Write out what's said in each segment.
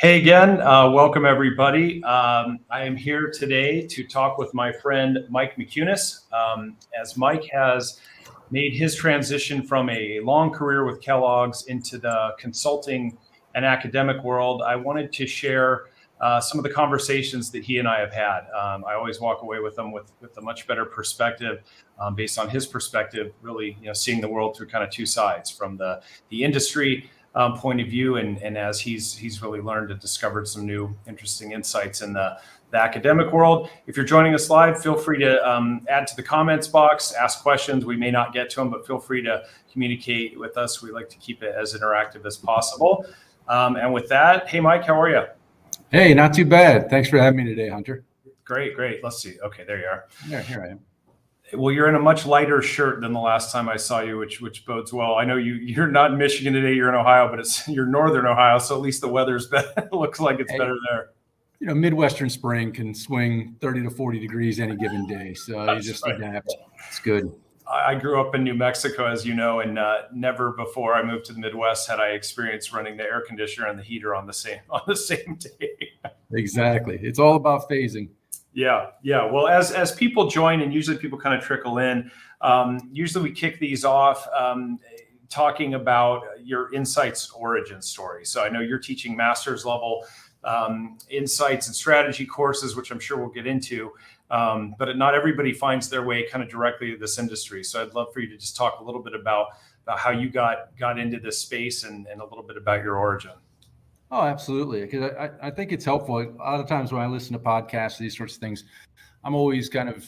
Hey again, welcome everybody. I am here today to talk with my friend Mike Mickunas. As Mike has made his transition from a long career with Kellogg's into the consulting and academic world, I wanted to share some of the conversations that he and I have had. I always walk away with them with a much better perspective based on his perspective, really seeing the world through kind of two sides, from the industry point of view, and as he's really learned and discovered some new interesting insights in the academic world. If you're joining us live, feel free to add to the comments box, ask questions. We may not get to them, but feel free to communicate with us. We like to keep it as interactive as possible. And with that, hey Mike, how are you? Hey, not too bad. Thanks for having me today, Hunter. Great. Let's see. Okay, there you are. Yeah, here I am. Well, you're in a much lighter shirt than the last time I saw you, which bodes well. I know you're not in Michigan today, you're in Ohio, but you're northern Ohio, so at least the weather's better. It looks like it's better there. Midwestern spring can swing 30 to 40 degrees any given day, so you just adapt. It's good. I grew up in New Mexico, as you know, and never before I moved to the Midwest had I experienced running the air conditioner and the heater on the same day. Exactly. It's all about phasing. Yeah. Well, as people join, and usually people kind of trickle in, usually we kick these off talking about your insights origin story. So I know you're teaching master's level insights and strategy courses, which I'm sure we'll get into, but not everybody finds their way kind of directly to this industry. So I'd love for you to just talk a little bit about how you got into this space and a little bit about your origin. Oh, absolutely. Because I think it's helpful. A lot of times when I listen to podcasts, these sorts of things, I'm always kind of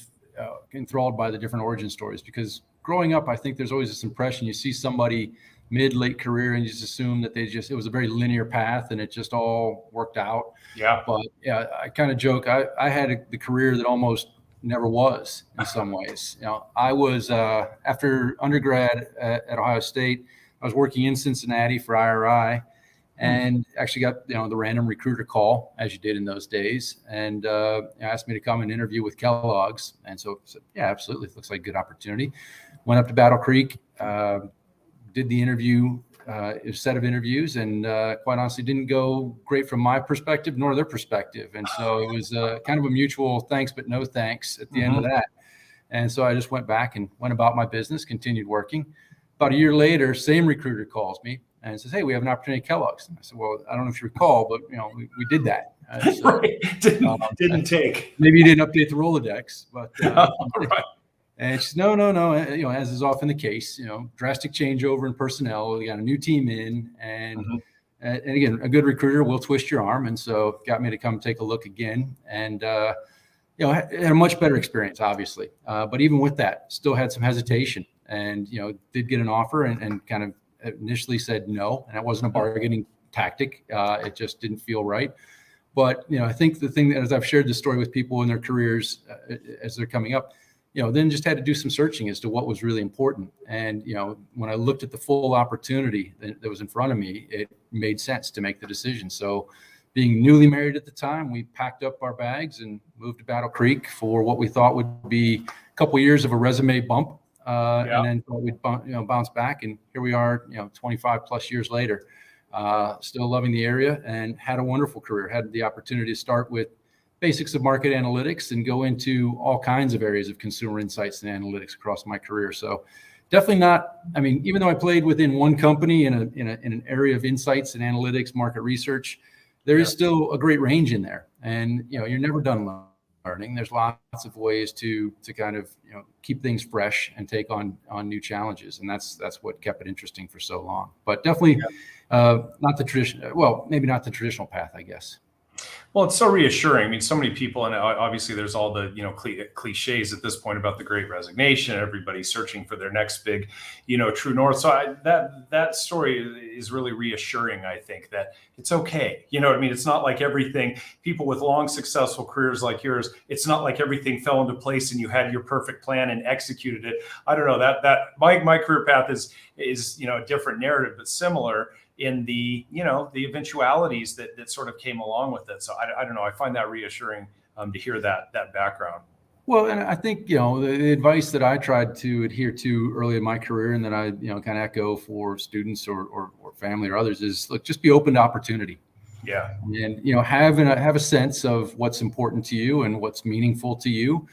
enthralled by the different origin stories, because growing up, I think there's always this impression you see somebody late career and you just assume that it was a very linear path and it just all worked out. Yeah. But yeah, I kind of joke, I had the career that almost never was in some ways. I was, after undergrad at Ohio State, I was working in Cincinnati for IRI. And actually got the random recruiter call, as you did in those days, and asked me to come and interview with Kellogg's. And so I said, yeah, absolutely, it looks like a good opportunity. Went up to Battle Creek, did the interview, a set of interviews, and quite honestly didn't go great from my perspective nor their perspective. And so it was kind of a mutual thanks but no thanks at the end of that. And so I just went back and went about my business, continued working. About a year later, same recruiter calls me and says, hey, we have an opportunity at Kellogg's. And I said, well, I don't know if you recall, but we did that. So, right. Didn't take. Maybe you didn't update the Rolodex, but right. And she said, no. As is often the case, drastic changeover in personnel. We got a new team in, and again, a good recruiter will twist your arm, and so got me to come take a look again, and had a much better experience, obviously. But even with that, still had some hesitation, and did get an offer, and kind of initially said no, and that wasn't a bargaining tactic. It just didn't feel right. But I think the thing that, as I've shared this story with people in their careers as they're coming up, then just had to do some searching as to what was really important. And when I looked at the full opportunity that was in front of me, it made sense to make the decision. So, being newly married at the time, we packed up our bags and moved to Battle Creek for what we thought would be a couple of years of a resume bump. And then we'd bounce back, and here we are, 25 plus years later, still loving the area, and had a wonderful career. Had the opportunity to start with basics of market analytics and go into all kinds of areas of consumer insights and analytics across my career. So definitely not. I mean, even though I played within one company in an area of insights and analytics, market research, there is still a great range in there, and you're never done learning. There's lots of ways to kind of keep things fresh and take on new challenges, and that's what kept it interesting for so long. But definitely not the traditional. Well, maybe not the traditional path, I guess. Well, it's so reassuring. I mean, so many people, and obviously there's all the, cliches at this point about the Great Resignation, everybody searching for their next big, true north. So that story is really reassuring. I think that it's okay. You know what I mean? It's not like everything, people with long, successful careers like yours, it's not like everything fell into place and you had your perfect plan and executed it. I don't know, that my career path is a different narrative, but similar in the the eventualities that sort of came along with it. So I don't know, I find that reassuring to hear that background. Well, and I think the advice that I tried to adhere to early in my career, and that I kind of echo for students or family or others, is look, just be open to opportunity. Yeah. And, have a sense of what's important to you and what's meaningful to you.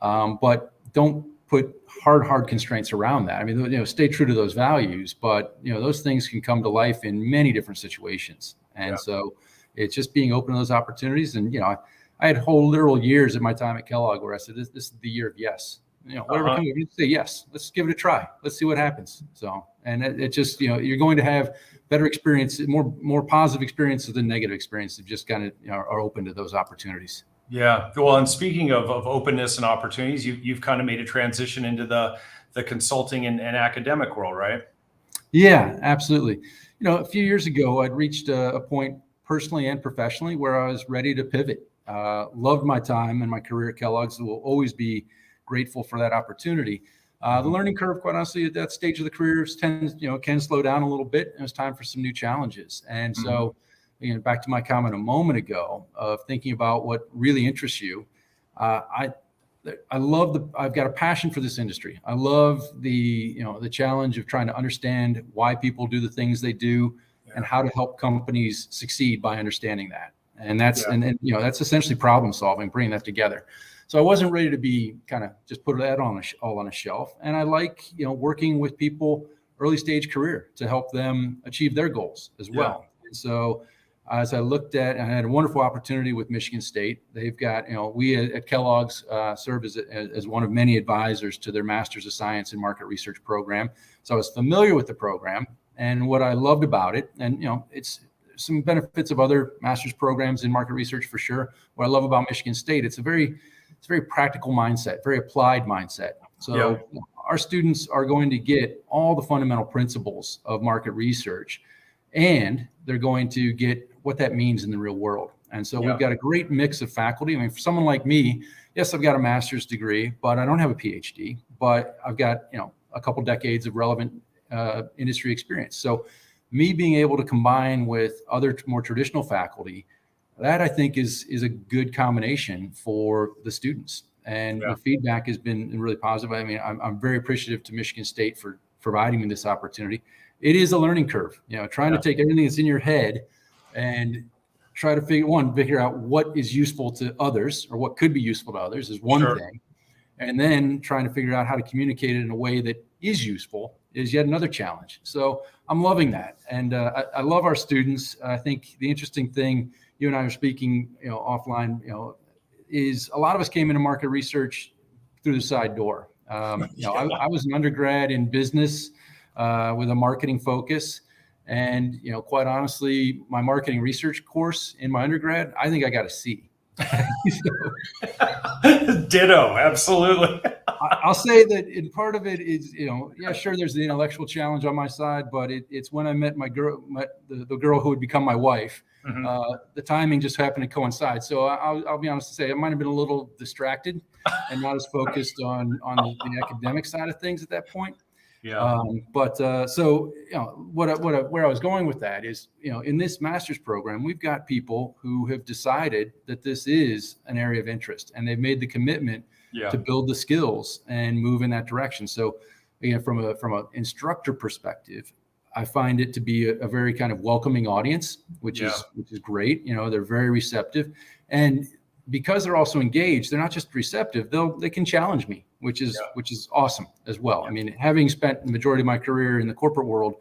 But don't put hard constraints around that. I mean, stay true to those values, but those things can come to life in many different situations. And so it's just being open to those opportunities. And, I had whole literal years of my time at Kellogg where I said, this is the year of yes. Whatever comes, you say yes. Let's give it a try. Let's see what happens. So, and it just, you're going to have better experience, more positive experiences than negative experiences. Just kind of are open to those opportunities. Yeah. Well, and speaking of openness and opportunities, you've kind of made a transition into the consulting and academic world, right? Yeah, absolutely. A few years ago, I'd reached a point personally and professionally where I was ready to pivot. Loved my time and my career at Kellogg's. Will always be grateful for that opportunity. The learning curve, quite honestly, at that stage of the career can slow down a little bit. And it's time for some new challenges. And so, back to my comment a moment ago of thinking about what really interests you. I've got a passion for this industry. I love the challenge of trying to understand why people do the things they do and how to help companies succeed by understanding that. And that's that's essentially problem solving, bringing that together. So I wasn't ready to be kind of just put that all on a shelf. And I like working with people early stage career to help them achieve their goals as well. And so as I looked at, and I had a wonderful opportunity with Michigan State. They've got, we at Kellogg's serve as one of many advisors to their Masters of Science in Market Research program. So I was familiar with the program and what I loved about it. And, it's some benefits of other master's programs in market research for sure. What I love about Michigan State, it's a very practical mindset, very applied mindset. So our students are going to get all the fundamental principles of market research, and they're going to get what that means in the real world. And so we've got a great mix of faculty. I mean, for someone like me, yes, I've got a master's degree, but I don't have a PhD, but I've got, a couple decades of relevant industry experience. So me being able to combine with other more traditional faculty, that I think is a good combination for the students. And the feedback has been really positive. I mean, I'm very appreciative to Michigan State for providing me this opportunity. It is a learning curve, trying to take everything that's in your head and try to figure out what is useful to others or what could be useful to others is one thing. And then trying to figure out how to communicate it in a way that is useful is yet another challenge. So I'm loving that. And I love our students. I think the interesting thing, you and I were speaking, offline, is a lot of us came into market research through the side door. I was an undergrad in business with a marketing focus. And, quite honestly, my marketing research course in my undergrad, I think I got a C. Ditto, absolutely. I'll say that in part of it is, sure, there's the intellectual challenge on my side, but it's when I met the girl who would become my wife. The timing just happened to coincide. So I'll be honest to say I might have been a little distracted and not as focused on the academic side of things at that point. Where I was going with that is, in this master's program, we've got people who have decided that this is an area of interest, and they've made the commitment to build the skills and move in that direction. So, from an instructor perspective, I find it to be a very kind of welcoming audience, which is great. They're very receptive, and because they're also engaged, they're not just receptive. They can challenge me, which is awesome as well. I mean, having spent the majority of my career in the corporate world,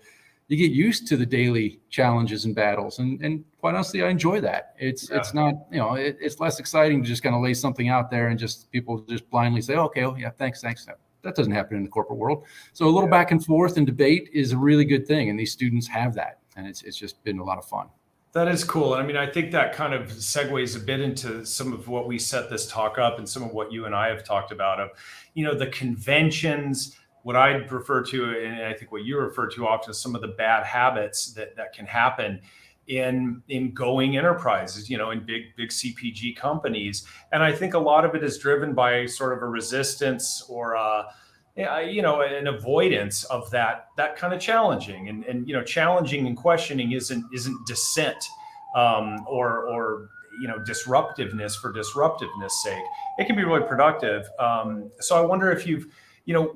you get used to the daily challenges and battles, and quite honestly, I enjoy that. It's not, it's less exciting to just kind of lay something out there and just people just blindly say, okay, oh yeah, thanks. That doesn't happen in the corporate world. So a little back and forth and debate is a really good thing, and these students have that, and it's just been a lot of fun. That is cool. I mean, I think that kind of segues a bit into some of what we set this talk up and some of what you and I have talked about of, the conventions, what I'd refer to, and I think what you refer to often as some of the bad habits that can happen in going enterprises, in big CPG companies. And I think a lot of it is driven by sort of a resistance or an avoidance of that kind of challenging and challenging and questioning isn't dissent or disruptiveness for disruptiveness sake. It can be really productive. So I wonder if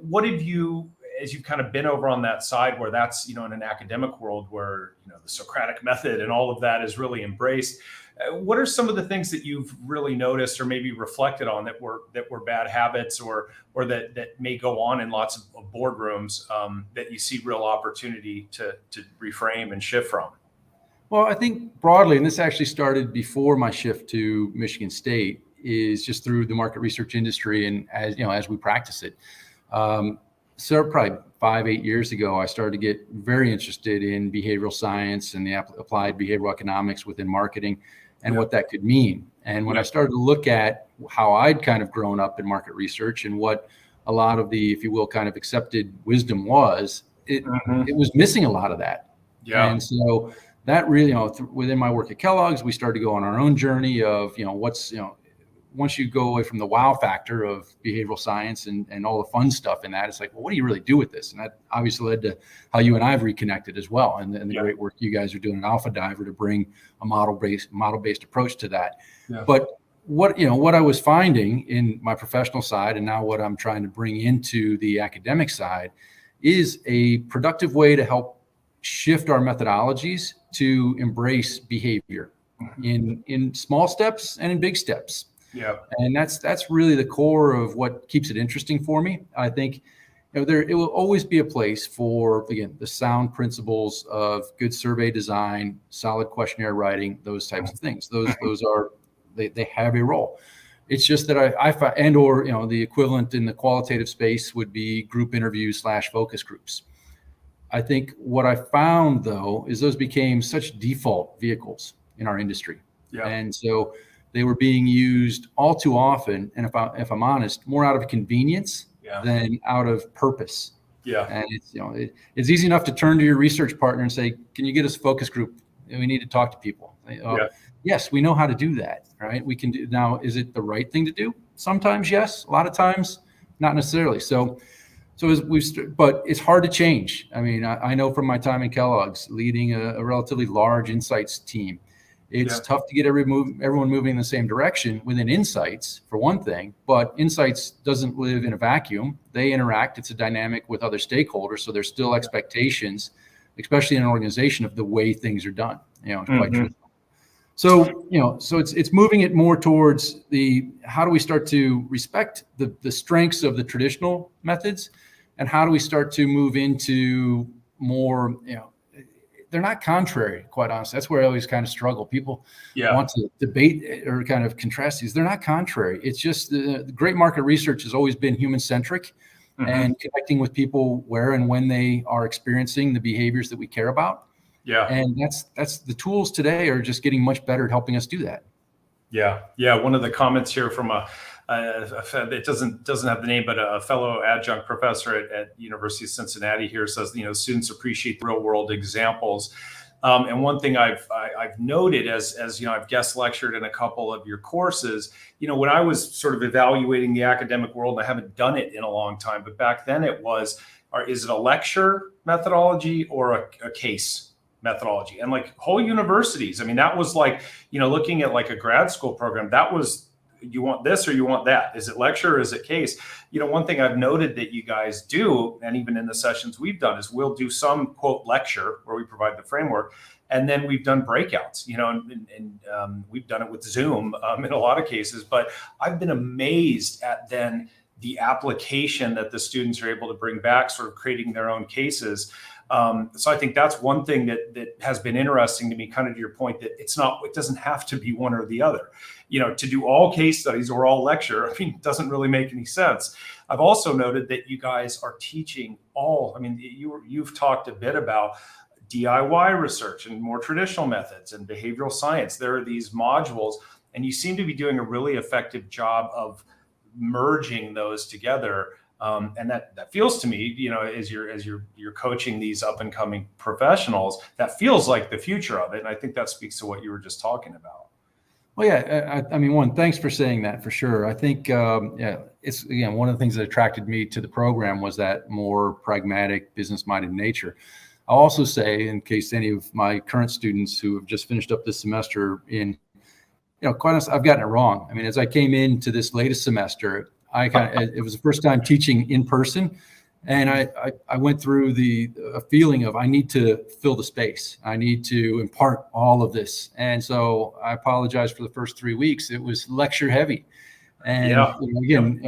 what have you, as you've kind of been over on that side where that's, in an academic world where, the Socratic method and all of that is really embraced, what are some of the things that you've really noticed or maybe reflected on that were bad habits or that may go on in lots of boardrooms that you see real opportunity to reframe and shift from? Well, I think broadly, and this actually started before my shift to Michigan State, is just through the market research industry and as we practice it. So probably 5-8 years ago, I started to get very interested in behavioral science and the applied behavioral economics within marketing and what that could mean. And when I started to look at how I'd kind of grown up in market research and what a lot of the, if you will, kind of accepted wisdom was, it was missing a lot of that. Yeah. And so that really, within my work at Kellogg's, we started to go on our own journey of, once you go away from the wow factor of behavioral science and all the fun stuff in that, it's like, well, what do you really do with this? And that obviously led to how you and I have reconnected as well. And the great work you guys are doing at Alpha Diver to bring a model-based approach to that. Yeah. But what I was finding in my professional side and now what I'm trying to bring into the academic side is a productive way to help shift our methodologies to embrace behavior in small steps and in big steps. Yeah. And that's really the core of what keeps it interesting for me. I think it will always be a place for, again, the sound principles of good survey design, solid questionnaire writing, those types of things. Those are they have a role. It's just that I find, the equivalent in the qualitative space would be group interviews / focus groups. I think what I found though is those became such default vehicles in our industry. Yeah. And so they were being used all too often, and if I'm honest, more out of convenience than out of purpose. Yeah. And it's easy enough to turn to your research partner and say, "Can you get us a focus group? We need to talk to people." Yes, we know how to do that, right? We can do. Now, is it the right thing to do? Sometimes yes, a lot of times not necessarily. But it's hard to change. I mean, I know from my time in Kellogg's, leading a relatively large insights team. It's tough to get everyone moving in the same direction within insights, for one thing, but insights doesn't live in a vacuum. They interact. It's a dynamic with other stakeholders. So there's still expectations, especially in an organization, of the way things are done, quite true. So, so it's moving it more towards how do we start to respect the strengths of the traditional methods, and how do we start to move into more, they're not contrary, quite honestly. That's where I always kind of struggle. People want to debate or kind of contrast these. They're not contrary. It's just the great market research has always been human-centric and connecting with people where and when they are experiencing the behaviors that we care about. Yeah. And that's the tools today are just getting much better at helping us do that. Yeah. Yeah. One of the comments here from it doesn't have the name, but a fellow adjunct professor at University of Cincinnati here says, students appreciate the real world examples. And one thing I've noted as I've guest lectured in a couple of your courses, when I was sort of evaluating the academic world, I haven't done it in a long time, but back then it was, is it a lecture methodology or a case methodology? And like whole universities, I mean, that was like, looking at like a grad school program, that was, you want this or you want that? Is it lecture or is it case? One thing I've noted that you guys do, and even in the sessions we've done, is we'll do some quote lecture where we provide the framework. And then we've done breakouts, and we've done it with Zoom in a lot of cases, but I've been amazed at then the application that the students are able to bring back, sort of creating their own cases. So I think that's one thing that has been interesting to me, kind of to your point, that it doesn't have to be one or the other. To do all case studies or all lecture, it doesn't really make any sense. I've also noted that you guys are teaching you've talked a bit about DIY research and more traditional methods and behavioral science. There are these modules, and you seem to be doing a really effective job of merging those together. And that feels to me, as you're coaching these up and coming professionals, that feels like the future of it. And I think that speaks to what you were just talking about. Well, yeah, one, thanks for saying that for sure. I think, it's, again, one of the things that attracted me to the program was that more pragmatic, business-minded nature. I'll also say, in case any of my current students who have just finished up this semester quite honestly, I've gotten it wrong. As I came into this latest semester, it was the first time teaching in person, And I went through a feeling of I need to fill the space. I need to impart all of this. And so I apologize for the first 3 weeks. It was lecture heavy. And again,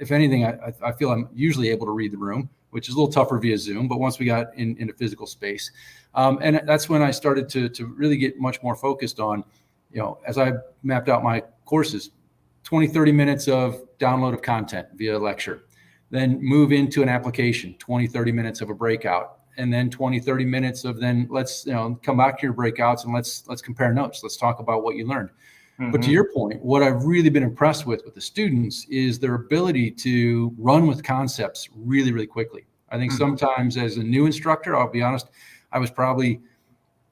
if anything, I feel I'm usually able to read the room, which is a little tougher via Zoom. But once we got into physical space, and that's when I started to really get much more focused on, as I mapped out my courses, 20, 30 minutes of download of content via lecture. Then move into an application, 20, 30 minutes of a breakout, and then 20, 30 minutes of then let's, come back to your breakouts and let's compare notes. Let's talk about what you learned. Mm-hmm. But to your point, what I've really been impressed with the students is their ability to run with concepts really, really quickly. I think sometimes as a new instructor, I'll be honest, I was probably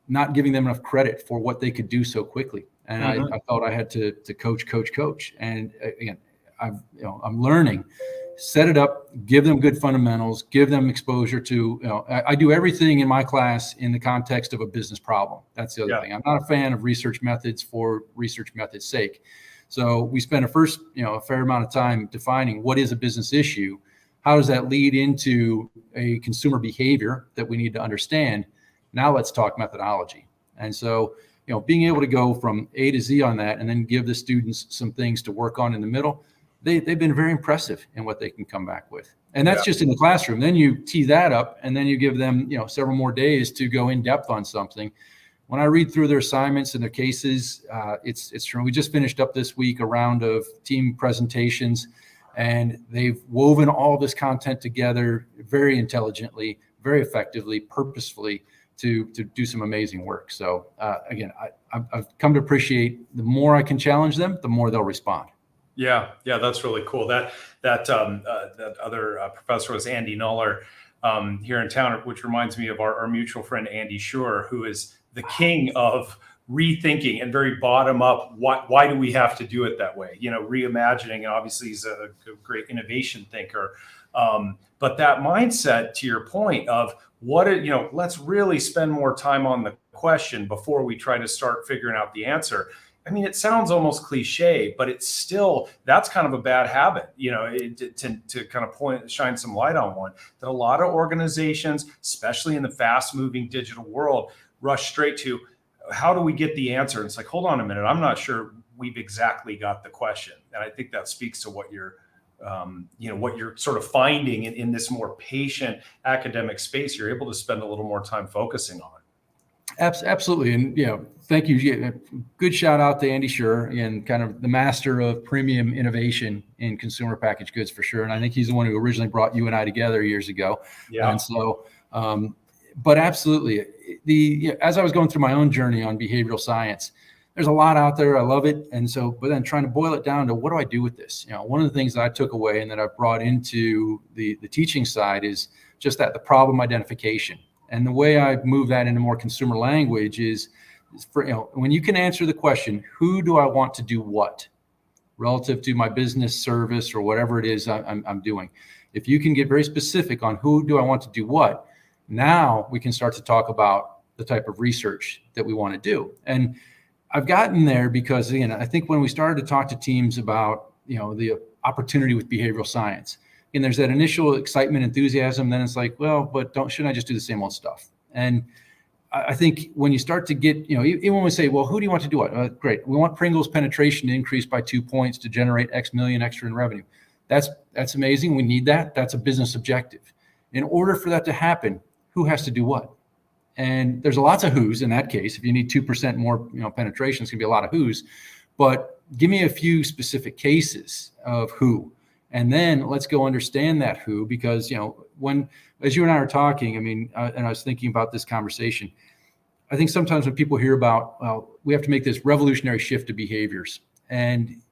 not giving them enough credit for what they could do so quickly. And I thought I had to coach. And again, I'm learning. Set it up, give them good fundamentals, give them exposure to, I do everything in my class in the context of a business problem. That's the other thing. I'm not a fan of research methods for research methods' sake. So we spent a fair amount of time defining what is a business issue. How does that lead into a consumer behavior that we need to understand? Now let's talk methodology. And so, being able to go from A to Z on that and then give the students some things to work on in the middle, they've been very impressive in what they can come back with. And that's just in the classroom. Then you tee that up and then you give them, several more days to go in depth on something. When I read through their assignments and their cases, it's true. We just finished up this week a round of team presentations, and they've woven all this content together very intelligently, very effectively, purposefully to do some amazing work. So again, I've come to appreciate the more I can challenge them, the more they'll respond. Yeah, that's really cool. That other professor was Andy Nuller here in town, which reminds me of our mutual friend Andy Schur, who is the king of rethinking and very bottom up. Why do we have to do it that way? Reimagining, and obviously he's a great innovation thinker. But that mindset, to your point of let's really spend more time on the question before we try to start figuring out the answer. I mean, it sounds almost cliche, but it's still, that's kind of a bad habit, to kind of shine some light on one that a lot of organizations, especially in the fast moving digital world, rush straight to how do we get the answer? And it's like, hold on a minute. I'm not sure we've exactly got the question. And I think that speaks to what you're sort of finding in this more patient academic space. You're able to spend a little more time focusing on. Absolutely. And, thank you. Good shout out to Andy Schur, and kind of the master of premium innovation in consumer packaged goods for sure. And I think he's the one who originally brought you and I together years ago. Yeah. And so, but absolutely, as I was going through my own journey on behavioral science, there's a lot out there. I love it. And so, but then trying to boil it down to what do I do with this? One of the things that I took away and that I've brought into the teaching side is just the problem identification. And the way I move that into more consumer language is for, when you can answer the question, who do I want to do what relative to my business service or whatever it is I'm doing? If you can get very specific on who do I want to do what, now we can start to talk about the type of research that we want to do. And I've gotten there because, again, I think when we started to talk to teams about, the opportunity with behavioral science, and there's that initial excitement, enthusiasm, then it's like, well, but shouldn't I just do the same old stuff? And I think when you start to get, even when we say, well, who do you want to do what? Great. We want Pringles penetration to increase by 2 points to generate X million extra in revenue. That's amazing. We need that. That's a business objective. In order for that to happen, who has to do what? And there's lots of who's in that case. If you need 2% more, penetration, it's gonna be a lot of who's. But give me a few specific cases of who. And then let's go understand that who, because, when, as you and I are talking, and I was thinking about this conversation, I think sometimes when people hear about, well, we have to make this revolutionary shift to behaviors. And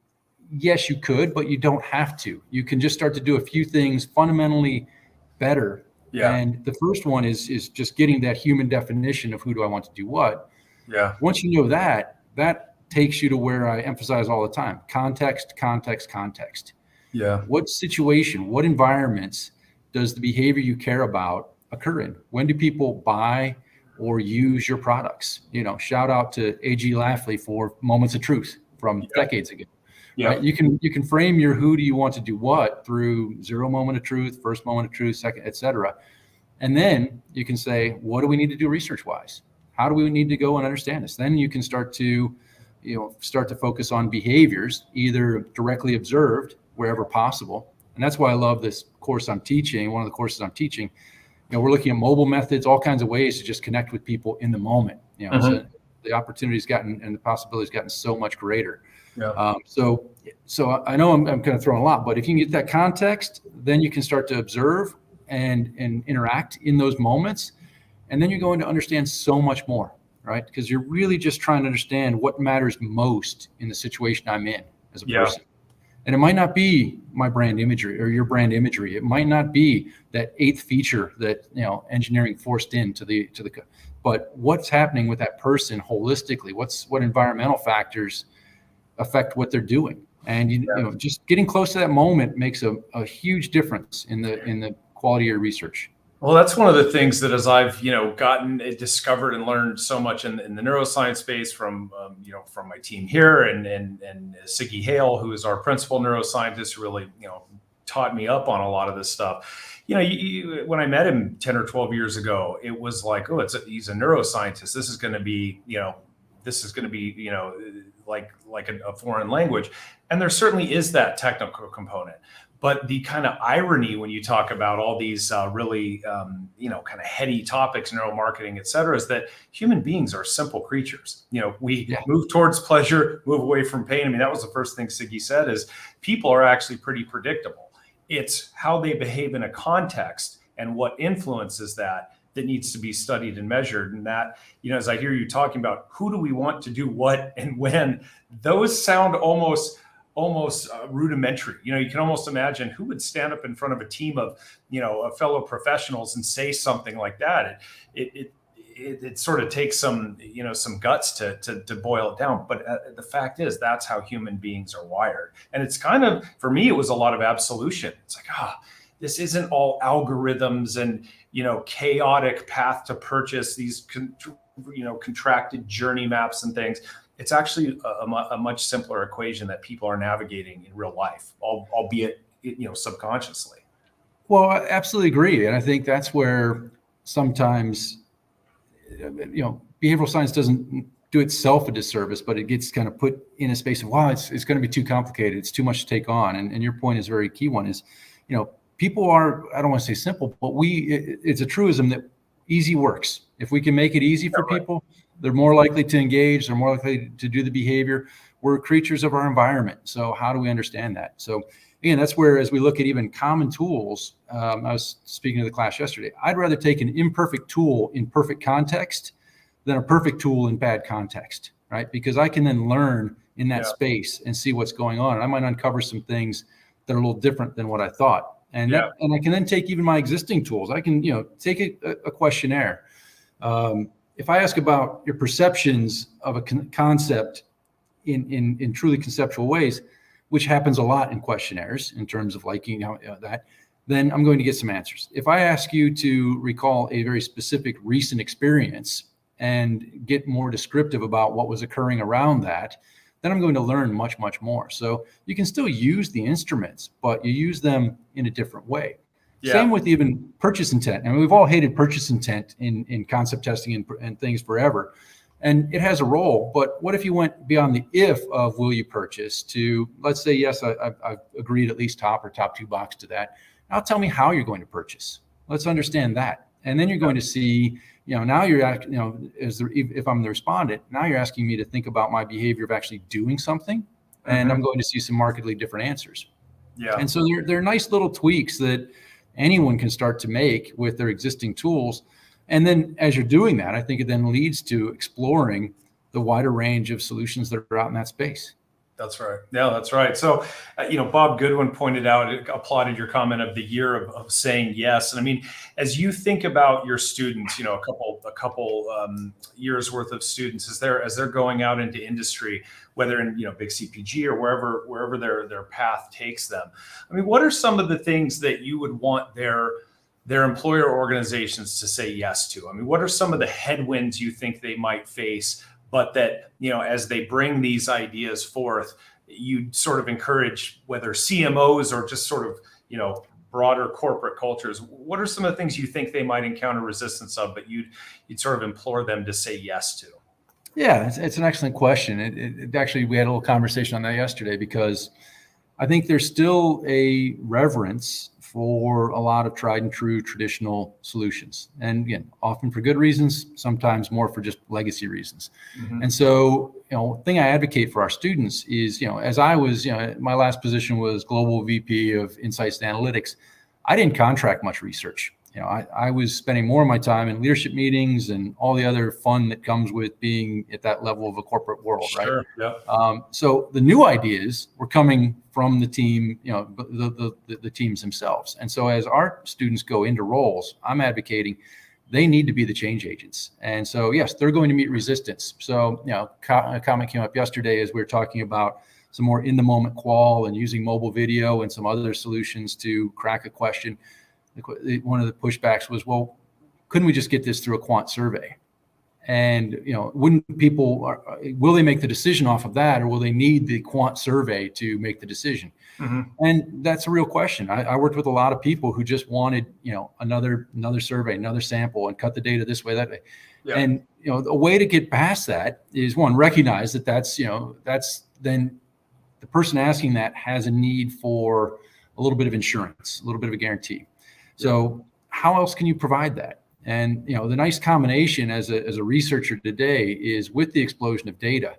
yes, you could, but you don't have to. You can just start to do a few things fundamentally better. Yeah. And the first one is just getting that human definition of who do I want to do what. Yeah. Once you know that takes you to where I emphasize all the time: context, context, context. Yeah. What situation, what environments does the behavior you care about occur in? When do people buy or use your products? Shout out to A.G. Lafley for Moments of Truth from decades ago. Yeah. right? You can frame your who do you want to do what through 0 moment of truth, first moment of truth, second, et cetera. And then you can say, what do we need to do research wise? How do we need to go and understand this? Then you can start to focus on behaviors, either directly observed wherever possible. And that's why I love this course I'm teaching. One of the courses I'm teaching, we're looking at mobile methods, all kinds of ways to just connect with people in the moment. So the opportunity's gotten and the possibility's gotten so much greater. Yeah. So I know I'm kind of throwing a lot, but if you can get that context, then you can start to observe and interact in those moments. And then you're going to understand so much more, right? Because you're really just trying to understand what matters most in the situation I'm in as a person. And it might not be my brand imagery or your brand imagery. It might not be that 8th feature that engineering forced into the but what's happening with that person holistically? What environmental factors affect what they're doing? And just getting close to that moment makes a huge difference in the quality of your research. Well, that's one of the things that as I've gotten discovered and learned so much in the neuroscience space from from my team here and Siggy Hale, who is our principal neuroscientist, who really taught me up on a lot of this stuff. When I met him 10 or 12 years ago, it was like, oh, he's a neuroscientist. This is going to be like a foreign language, and there certainly is that technical component. But the kind of irony when you talk about all these really, kind of heady topics, neuromarketing, et cetera, is that human beings are simple creatures. We move towards pleasure, move away from pain. I mean, that was the first thing Siggy said, is people are actually pretty predictable. It's how they behave in a context and what influences that needs to be studied and measured. And that, as I hear you talking about who do we want to do what and when, those sound almost rudimentary. You can almost imagine who would stand up in front of a team of fellow professionals and say something like that. It sort of takes some guts to boil it down, but the fact is that's how human beings are wired. And it's kind of, for me, it was a lot of absolution. It's like, this isn't all algorithms and chaotic path to purchase, these contracted journey maps and things. It's actually a much simpler equation that people are navigating in real life, albeit subconsciously. Well, I absolutely agree, and I think that's where sometimes behavioral science doesn't do itself a disservice, but it gets kind of put in a space of, wow, it's going to be too complicated, it's too much to take on. And your point is a very key one. Is people are, I don't want to say simple, but it's a truism that easy works. If we can make it easy for people, they're more likely to engage. They're more likely to do the behavior. We're creatures of our environment. So how do we understand that? So again, that's where, as we look at even common tools, I was speaking to the class yesterday, I'd rather take an imperfect tool in perfect context than a perfect tool in bad context, right? Because I can then learn in that space and see what's going on. And I might uncover some things that are a little different than what I thought. And and I can then take even my existing tools. I can, take a questionnaire. If I ask about your perceptions of a concept in truly conceptual ways, which happens a lot in questionnaires in terms of liking that, then I'm going to get some answers. If I ask you to recall a very specific recent experience and get more descriptive about what was occurring around that, then I'm going to learn much, much more. So you can still use the instruments, but you use them in a different way. Yeah. Same with even purchase intent. I mean, we've all hated purchase intent in concept testing and things forever. And it has a role, but what if you went beyond the if of will you purchase to, let's say, yes, I've agreed at least top 2 box to that. Now tell me how you're going to purchase. Let's understand that. And then you're going to see, now you're, if I'm the respondent, now you're asking me to think about my behavior of actually doing something. And I'm going to see some markedly different answers. Yeah. And so they're nice little tweaks that anyone can start to make with their existing tools. And then as you're doing that, I think it then leads to exploring the wider range of solutions that are out in that space. That's right. Yeah, that's right. So, Bob Goodwin pointed out, applauded your comment of the year of saying yes. And I mean, as you think about your students, a couple years worth of students, as they're going out into industry, whether in big CPG or wherever their path takes them. I mean, what are some of the things that you would want their employer organizations to say yes to? I mean, what are some of the headwinds you think they might face, but that, as they bring these ideas forth, you sort of encourage whether CMOs or just sort of, broader corporate cultures, what are some of the things you think they might encounter resistance of, but you'd sort of implore them to say yes to? Yeah, it's an excellent question. It actually, we had a little conversation on that yesterday, because I think there's still a reverence for a lot of tried and true traditional solutions. And again, often for good reasons, sometimes more for just legacy reasons. Mm-hmm. And so, the thing I advocate for our students is, as I was, my last position was global VP of Insights and Analytics. I didn't contract much research. I was spending more of my time in leadership meetings and all the other fun that comes with being at that level of a corporate world, Sure. right? Yep. So the new ideas were coming from the team, the teams themselves. And so as our students go into roles, I'm advocating they need to be the change agents. And so, yes, they're going to meet resistance. So, a comment came up yesterday as we were talking about some more in the moment qual and using mobile video and some other solutions to crack a question. One of the pushbacks was, well, couldn't we just get this through a quant survey? And, wouldn't people, will they make the decision off of that, or will they need the quant survey to make the decision? Mm-hmm. And that's a real question. I worked with a lot of people who just wanted, another survey, another sample, and cut the data this way, that way. Yeah. And, a way to get past that is, one, recognize that that's then the person asking that has a need for a little bit of insurance, a little bit of a guarantee. So how else can you provide that? And, the nice combination as a researcher today is, with the explosion of data,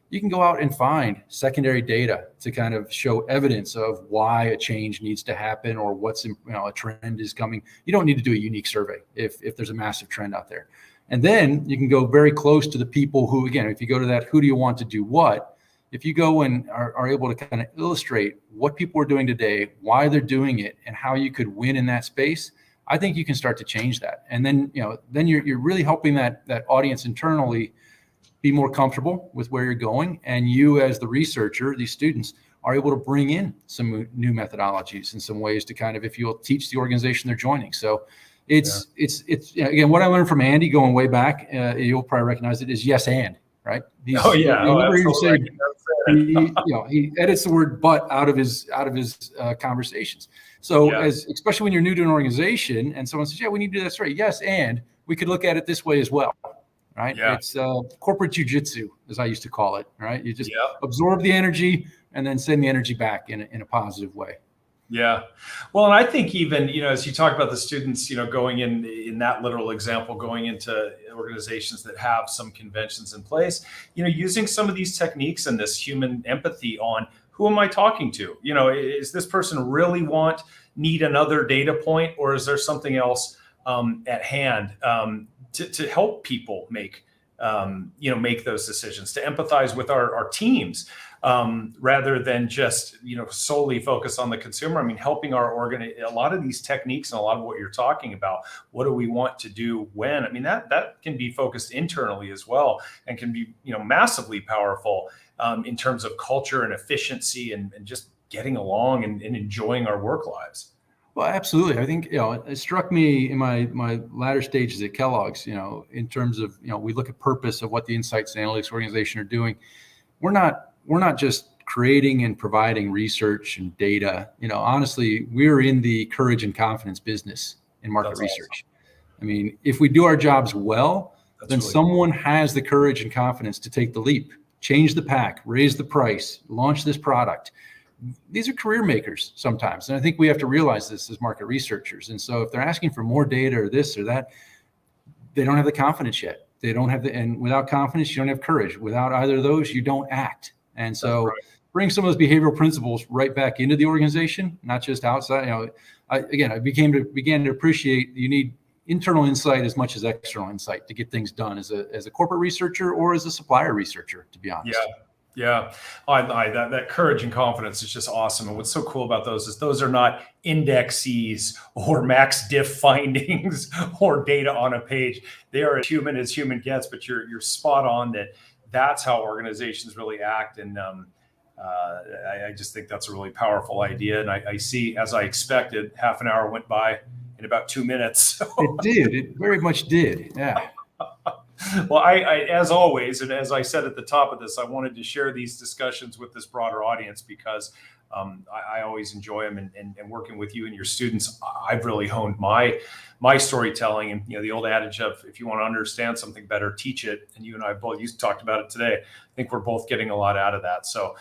you can go out and find secondary data to kind of show evidence of why a change needs to happen, or what's, a trend is coming. You don't need to do a unique survey if there's a massive trend out there. And then you can go very close to the people who, again, if you go to that, who do you want to do what? If you go and are able to kind of illustrate what people are doing today, why they're doing it, and how you could win in that space, I think you can start to change that. And then, then you're really helping that audience internally be more comfortable with where you're going. And you, as the researcher, these students are able to bring in some new methodologies and some ways to kind of, if you'll, teach the organization they're joining. So it's again, what I learned from Andy going way back, you'll probably recognize it, is yes and. Right? He edits the word "but" out of his conversations. So, especially when you're new to an organization and someone says, "Yeah, we need to do this right," yes, and we could look at it this way as well. Right? Yeah. It's corporate jujitsu, as I used to call it. Right? You just absorb the energy and then send the energy back in a positive way. Yeah. Well, and I think even, as you talk about the students, going in that literal example, going into organizations that have some conventions in place, using some of these techniques and this human empathy on, who am I talking to? Is this person really need another data point, or is there something else at hand to help people make those decisions, to empathize with our teams, rather than just, solely focus on the consumer. I mean, helping our a lot of these techniques and a lot of what you're talking about, what do we want to do when? I mean, that can be focused internally as well, and can be, massively powerful in terms of culture and efficiency and just getting along and enjoying our work lives. Well, absolutely. I think, it struck me in my latter stages at Kellogg's, in terms of, we look at purpose of what the Insights and Analytics organization are doing. We're not just creating and providing research and data. Honestly, we're in the courage and confidence business in market research. Awesome. I mean, if we do our jobs well, then really someone has the courage and confidence to take the leap, change the pack, raise the price, launch this product. These are career makers sometimes. And I think we have to realize this as market researchers. And so if they're asking for more data or this or that, they don't have the confidence yet. They don't have and without confidence, you don't have courage. Without either of those, you don't act. And so bring some of those behavioral principles right back into the organization, not just outside. I began to appreciate you need internal insight as much as external insight to get things done as a corporate researcher or as a supplier researcher, to be honest. Yeah. That courage and confidence is just awesome. And what's so cool about those is those are not indexes or max diff findings or data on a page. They are as human gets, but you're spot on that's how organizations really act. And I just think that's a really powerful idea. And I see, as I expected, half an hour went by in about 2 minutes. It did. It very much did. Yeah. Well, I, as always, and as I said at the top of this, I wanted to share these discussions with this broader audience because I always enjoy them, and working with you and your students, I've really honed my storytelling. And the old adage of, if you want to understand something better, teach it. And you and I both, you talked about it today. I think we're both getting a lot out of that. So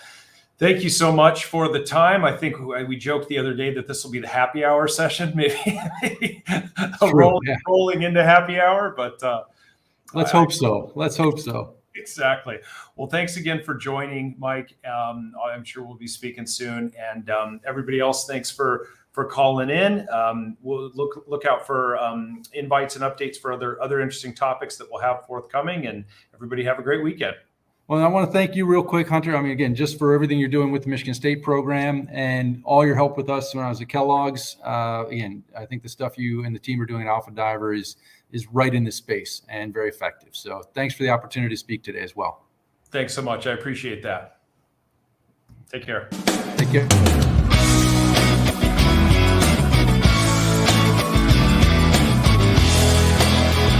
thank you so much for the time. I think we joked the other day that this will be the happy hour session, maybe rolling into happy hour, but let's hope so. Let's hope so. Exactly. Well, thanks again for joining, Mike. I'm sure we'll be speaking soon. And everybody else, thanks for calling in. We'll look out for invites and updates for other interesting topics that we'll have forthcoming. And everybody have a great weekend. Well, I want to thank you real quick, Hunter. I mean, again, just for everything you're doing with the Michigan State program and all your help with us when I was at Kellogg's. Again, I think the stuff you and the team are doing at Alpha Diver is right in this space and very effective. So thanks for the opportunity to speak today as well. Thanks so much. I appreciate that. Take care. Take care.